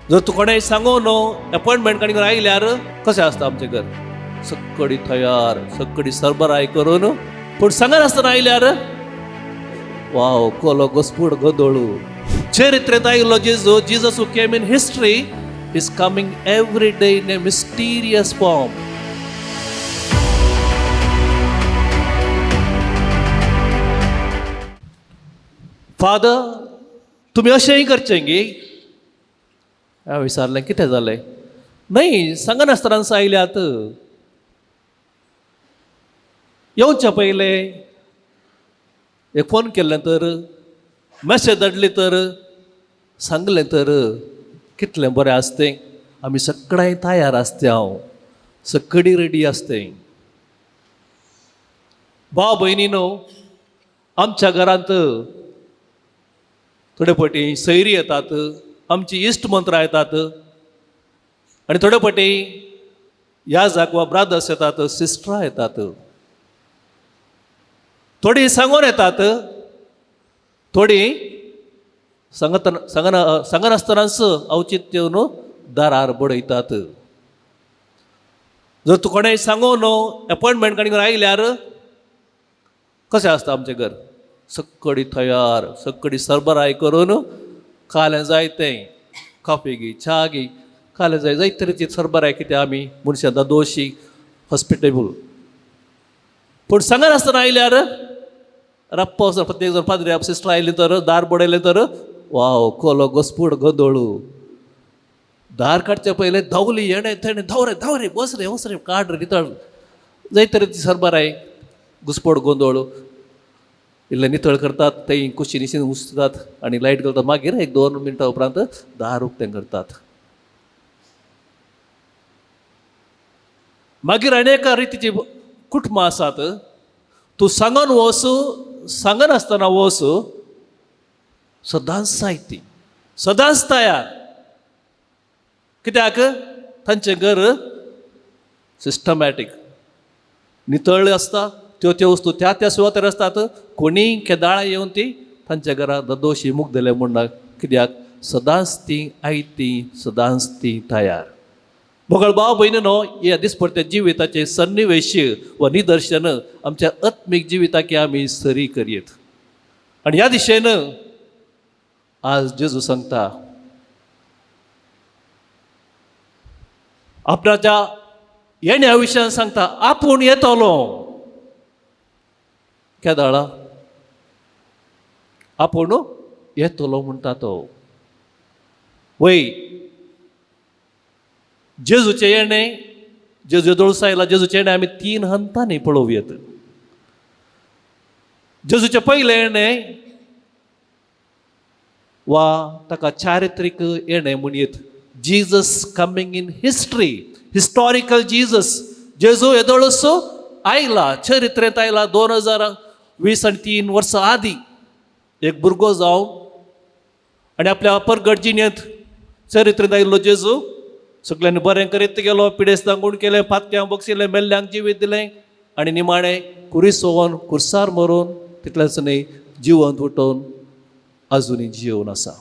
जर तू कोणाय सांगो न्हू अपॉइंटमेंट काणी आयल्यार कशें आसता आमचें घर सक्कडी तयार सक्कडी सरबराय करून पूण सांगनासतना आयल्यार वाव कोलो घोस्पूड गोदोळू चरित्रेंत आयिल्लो जेजू Jesus who came in history is coming every day in a mysterious form. Father तुम्ही अशेंय करचें गी. हांवें विचारलें कितें जालें. नाही सांगनासतना आयल्यात. येवच्या पयले एक फोन केल्लें तर मॅसेज धाडली तर सांगलें तर कितलें बरें आसतें. आमी सगळें तयार आसतें. हांव सगळी रेडी आसतें. भाव भयणीनो आमच्या घरांत थोडे फावटी सैरी येतात. आमची इश्ट मंत्रां येतात आनी थोडे फावटी याजक वा ब्रादर्स येतात सिस्टरां येतात. थोडी सांगून येतात थोडी सांगनासतनाच औचित्य न्हू दारार बडयतात. जर तू कोणेय सांगो न्हू अपॉइंटमेंट काणी आयल्यार कशें आसता आमचें घर सक्कडी तयार सक्कडी सरबराय करून कालें जाय तें कॉफी घे च्या घे कालें जाय जायते तरेची सरबराय कितें आमी मनशां दोशी हॉस्पिटेबल. पूण सांगनासतना आयल्यार रप्पो प्रत्येक जण पाद्री सिस्टर आयली तर दार बडयलें तर वाव कोलो घोस्पूड गोदोळू. दार काडचे पयले धांवली येणे थेणे धांवरे धांवरे बस रे वस रे काड रे नितळ जायते तरेची सरबराय घुस्पोड गोंदोळ इल्लें नितळ करतात. तें कुशी निशीन उस्तात आनी लायट घालतात. मागीर एक 2 मिनटां उपरांत दार उक्तें करतात. मागीर अनेक रितीची कुटुंबां आसात. तूं सांगून वच सांगनासतना वच सदांच साहित्य सदांच तयार. कित्याक तांचें घर सिस्टमॅटीक नितळ आसता. त्यो वस्तू त्या सुवातेर आसतात. कोणी केदाळां येवन ती तांच्या घरा दोशी मुग्धले म्हणना. कित्याक सदांच ती आयती सदांच ती तयार. भोगळ भाव भयणीनो ह्या दिसपट्ट्या जिविताचे सन्निवेश व निदर्शन आमच्या आत्मीक जिविताक आमी सरी करयेत. आनी ह्या दिशेन आज जेजू सांगता आपणाच्या येण्या विशयान सांगता आपूण येतलो. केदाळा आपूण येतलो म्हणटा तो. वय जेजूचे येणे जेजू येदोळसा आयला. जेजूचे येणे आमी 3 हंतांनी पळोवयात. जेजूचे पयले येणे वा ताका चारित्रीक येणे म्हणयेत. Jesus coming in history historical Jesus. Jezu येदोळसो आयला चरित्रेंत आयला. 2020 आनी 3 वर्सां आदी एक भुरगो जावन आनी आपल्या परगट जिणेंत चरित्रेंत आयिल्लो जेजू सगळ्यांनी बरें करीत गेलो. पिडेस्तांक गूण केलें फातक्यांक बक्षिलें मेल्ल्यांक जिवीत दिलें आनी निमाणें कुरिसोवन कुर्सार मरून तितलेंच न्ही जिवंत उठोवन अजुनी जिवन आसा.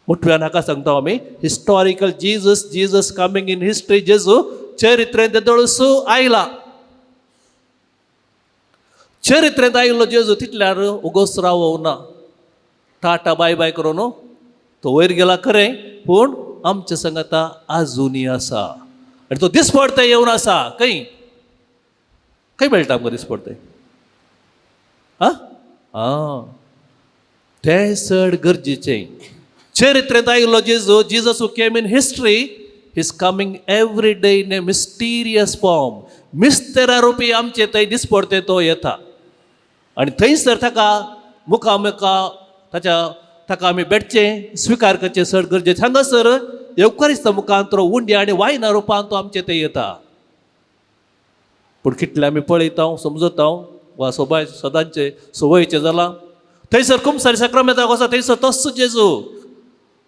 मुठव्यान हाका सांगता आमी historical Jesus. Jesus coming in history. जेजू चरित्रेंत येदोळसो आयला. चरित्रेंत आयिल्लो जेजू तितल्यार उगोस रावो ना. टाटा बाय बाय करून तो वयर गेला खरें पूण आमच्या संगता आजुनी आसा. आनी तो दिसपडते येवन आसा. खंय खंय मेळटा आमकां दिसपडते. तें चड गरजेचें. चरित्रेंत आयिल्लो Jezu Jesus who came in history is coming every day in a mysterious form. मिस्तेरा रुपी आमचे थंय दिसपडते तो येता. आनी थंयसर ताका मुखामुखा ताका आमी भेटचें स्विकार करचें चड गरजेचें. हांगासर येवकारिस्त मुखांतरो उंडी आनी वायना रुपान तो आमचे थंय येता. पूण कितले आमी पळयता समजता वा सदांचे सवयीचें जाला. थंयसर खूब सारे सक्रामेंताक वसा थंयसर तस्सो जेजू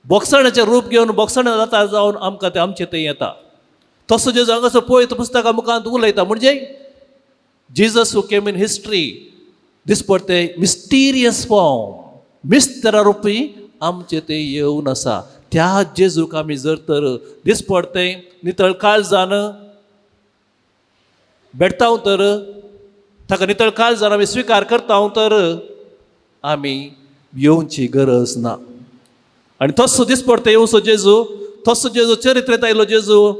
बोगसणाचें रूप घेवन बोगसणां जाता जावन आमकां ते आमचे थंय येता. तसो जेजू हांगासर पळयता पुस्तका मुखांत उलयता. म्हणजे Jesus who came in history दिसपडते मिस्टिरियस फॉर्म. मिस्तेरा रुपी आमचे ते येवन आसा. त्या जेजूक आमी जर तर दिसपडते नितळ काळजान भेटता तर ताका नितळ काळजान आमी स्विकार करता तर आमी येवची गरज ना. आनी तसो दिसपडते येवचो जेजू, तसो जेजू चरित्रेंत आयलो जेजू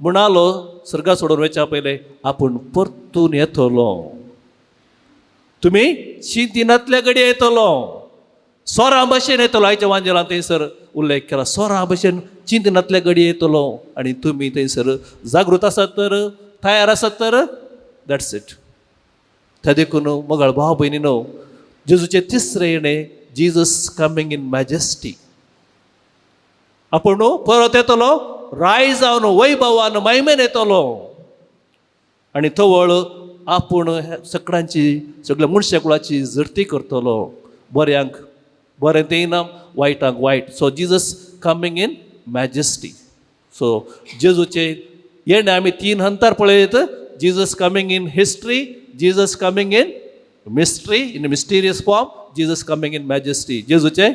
म्हणालो सर्गा सोडून वयच्या पयले आपूण परतून येतलो. तुमी चिंतिनातल्या घडये येतलो, सोरा भशेन येतलो. आयच्या वांजेलान थंयसर उल्लेख केला, सोरा भशेन चिंतिनातल्या घडये येतलो. आनी तुमी थंयसर जागृत आसात तर, तयार आसात तर, दॅट्स इट. त्या देखून मोगाळ भाव भयणीनो, जेजूचे तिसरे येणे, जीजस कमिंग इन मॅजेस्टी. आपूण परत येतलो राय जावन वैभवान महिमेन येतलो. आनी थवळ आपूण सगळ्यांची सगळ्या मनशा कुळाची झरती करतलो. बऱ्यांक बरें देयना, वायटांक वायट. So Jesus coming in majesty. So जेजूचे येणे आमी 3 हंतार पळयत. Jesus coming in history, Jesus coming in mystery, in mysterious form, Jesus coming in majesty. जेजूचे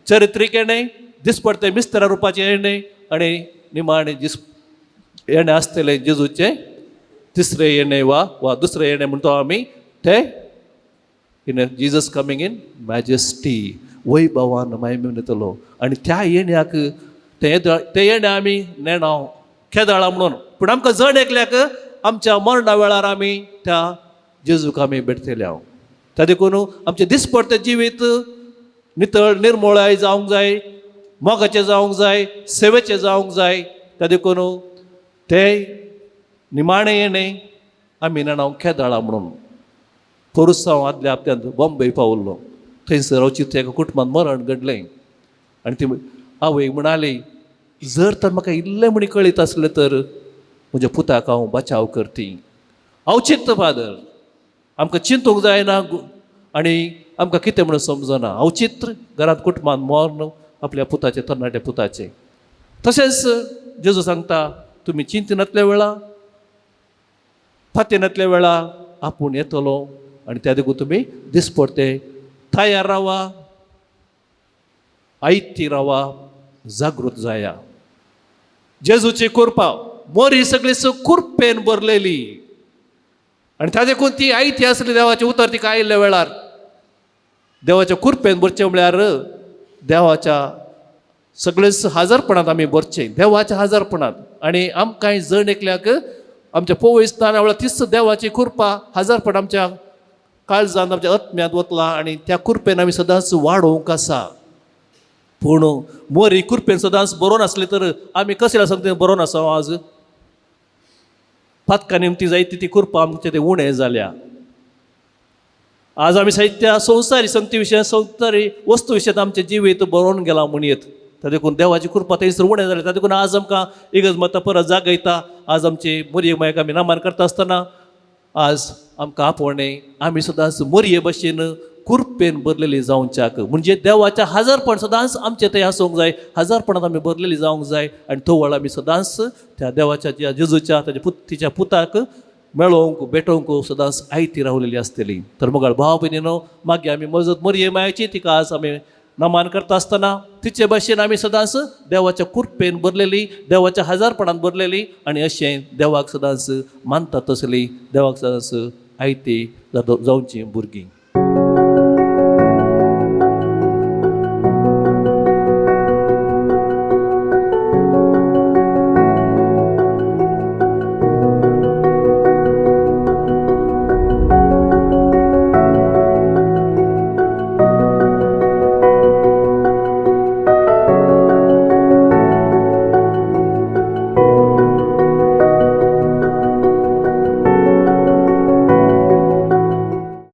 चरित्रीक येणे, दिसपडते मिस्तेरा रुपाचे येणे आनी निमाणे येणे आसतले जेजूचे तिसरे येणे वा दुसरे येणे म्हणतो आमी ते in Jesus coming in majesty. वैभवान महिमेन येतलो. आनी त्या येण्याक ते येणे आमी नेणाव केदाळा म्हणून. पूण आमकां जण एकल्याक आमच्या मरणा वेळार आमी त्या जेजूक आमी भेटतले. त्या देखून आमचे दिसपडते जिवीत नितळ निर्मळाय जावंक जाय, मोगाचें जावंक जाय, सेवेचें जावंक जाय. त्या देखून ते निमाणे येणे आमी नेणाव केदाळा म्हणून. पोरुसांव आदल्या हप्त्यांत बॉम्बे पावल्लो. थंयसर अवचित एका कुटुंबांत मरण घडलें. आनी ती आवय म्हणाली, जर तर म्हाका इल्लें म्हणी कळीत आसलें तर म्हज्या पुताक हांव बचाव करती. अवचित्त फादर, आमकां चिंतूंक जायना आनी आमकां कितें म्हणून समजना. अवचित्र घरांत कुटुंबांत मरण आपल्या पुताचे, तरणाट्या पुताचे. तशेंच जेजू सांगता, तुमी चिंतिनातल्या वेळा, फातीनातल्या वेळा आपूण येतलो. आनी त्या देखून तुमी दिसपडते तयार रावा, आयती रावा, जागृत जाया. जेजूची कृपा मोरी सगळी कुरपेन भरलेली. आनी त्या देखून ती आयती आसली देवाचे उतर तिका आयिल्ल्या वेळार देवाच्या कृपेन भरचें म्हळ्यार देवाच्या सगळेच हजरपणांत आमी भरचें, देवाच्या हजरपणांत. आनी आमकां जण एकल्याक आमच्या पोवयस्ताना वेळार तीच देवाची कृपा हजरपण आमच्या काळजांत, आमच्या आत्म्यांत वतला. आनी त्या कृपेन आमी सदांच वाडोवंक आसा. पूण मोरी कृपेन सदांच बरोवन आसली तर आमी कसल्या संगतीन बरोवन आसा आज? पातका निमती जायती ती कृपा आमचे ते उणें जाल्या. आज आमी साहित्या संवसारी संगती विशय, संवसारी वस्तू विशयात आमचे जिवीत बरोवन गेला म्हणयत. त्या देखून देवाची कृपा थंयसर उणें जालें. त्या देखून आज आमकां इगज मतां परत जागयता. आज आमची मोरये मायक आमी नामान करता आसतना आज आमकां आपणें आमी सदांच मोरये भशेन कृपेन भरलेली जावच्याक, म्हणजे देवाच्या हजरपण सदांच आमचे थंय आसूंक जाय. हजरपणांत आमी भरलेली जावंक जाय. आनी तो वेळ आमी सदांच त्या देवाच्या ज्या जेजूच्या तिच्या पुताक मेळोवंक भेटोवंक सदांच आयती रावलेली आसतली. तर मोगाळ भाव भयणीनो, मागीर आमी मजत मोरये मायाची तिका आज आमी नमान करता आसतना तिचे भाशेन आमी सदांच देवाच्या कृपेन भरलेली, देवाच्या हजारपणांत भरलेली आनी अशें देवाक सदांच मानता तसली, देवाक सदांच आयती जावची भुरगीं.